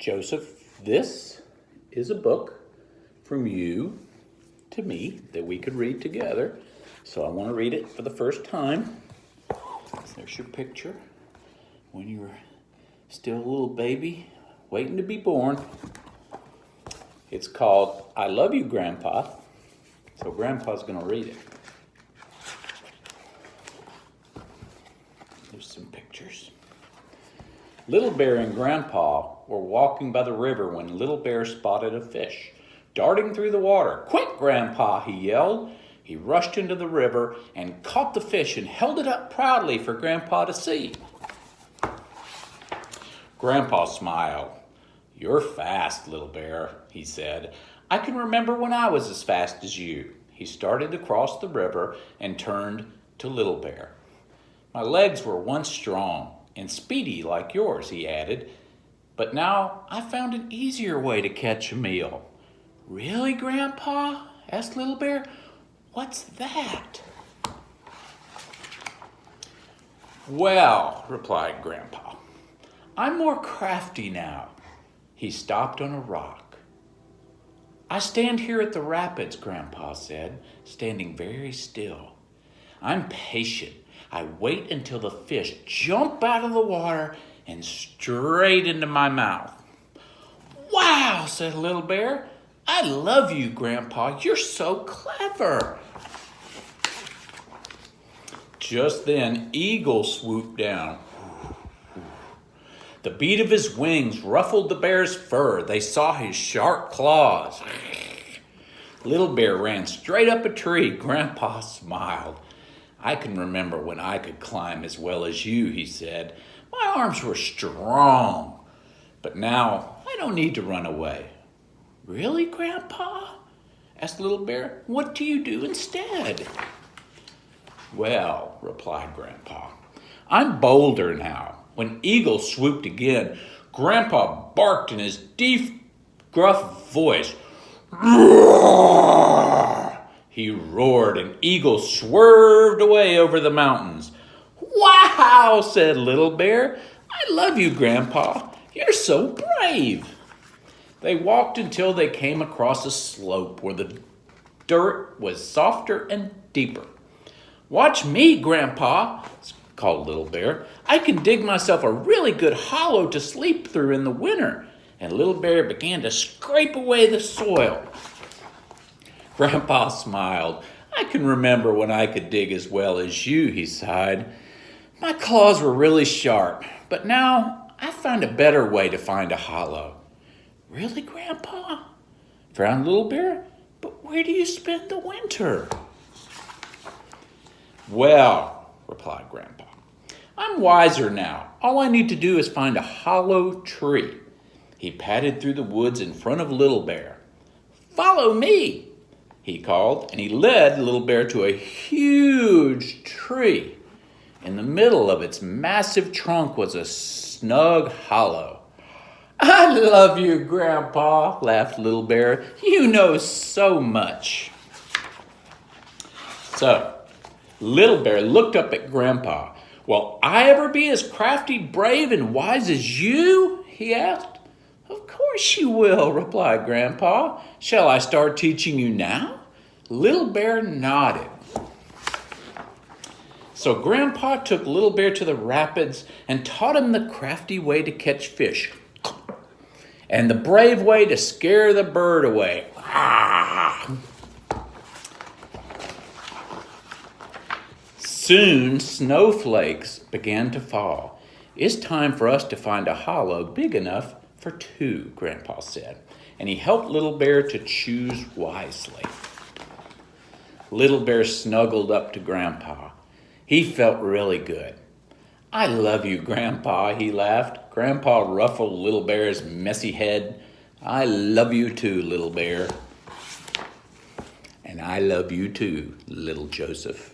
Joseph, this is a book from you to me that we could read together. So I want to read it for the first time. There's your picture when you were still a little baby waiting to be born. It's called I Love You, Grandpa. So Grandpa's going to read it. There's some pictures. Little Bear and Grandpa were walking by the river when Little Bear spotted a fish darting through the water. "Quick, Grandpa," he yelled. He rushed into the river and caught the fish and held it up proudly for Grandpa to see. Grandpa smiled. "You're fast, Little Bear," he said. "I can remember when I was as fast as you." He started to cross the river and turned to Little Bear. "My legs were once strong and speedy like yours," he added, "but now I found an easier way to catch a meal." "Really, Grandpa?" asked Little Bear. "What's that?" "Well," replied Grandpa, "I'm more crafty now." He stopped on a rock. "I stand here at the rapids," Grandpa said, standing very still. "I'm patient. I wait until the fish jump out of the water and straight into my mouth." "Wow," said Little Bear. "I love you, Grandpa. You're so clever." Just then, Eagle swooped down. The beat of his wings ruffled the bear's fur. They saw his sharp claws. Little Bear ran straight up a tree. Grandpa smiled. "I can remember when I could climb as well as you," he said. "My arms were strong, but now I don't need to run away." "Really, Grandpa?" asked Little Bear. "What do you do instead?" "Well," replied Grandpa, "I'm bolder now." When Eagle swooped again, Grandpa barked in his deep, gruff voice. "Roar!" He roared, and Eagle swerved away over the mountains. "Wow," said Little Bear. "I love you, Grandpa. You're so brave." They walked until they came across a slope where the dirt was softer and deeper. "Watch me, Grandpa," called Little Bear. "I can dig myself a really good hollow to sleep through in the winter." And Little Bear began to scrape away the soil. Grandpa smiled. "I can remember when I could dig as well as you," he sighed. "My claws were really sharp, but now I found a better way to find a hollow." "Really, Grandpa?" frowned Little Bear. "But where do you spend the winter?" "Well," replied Grandpa, "I'm wiser now. All I need to do is find a hollow tree." He padded through the woods in front of Little Bear. "Follow me," he called, and he led Little Bear to a huge tree. In the middle of its massive trunk was a snug hollow. "I love you, Grandpa," laughed Little Bear. "You know so much." So, Little Bear looked up at Grandpa. "Will I ever be as crafty, brave, and wise as you?" he asked. "Of course you will," replied Grandpa. "Shall I start teaching you now?" Little Bear nodded. So Grandpa took Little Bear to the rapids and taught him the crafty way to catch fish and the brave way to scare the bird away. Soon snowflakes began to fall. "It's time for us to find a hollow big enough for two," Grandpa said, and he helped Little Bear to choose wisely. Little Bear snuggled up to Grandpa. He felt really good. "I love you, Grandpa," he laughed. Grandpa ruffled Little Bear's messy head. "I love you too, Little Bear." "And I love you too, little Joseph."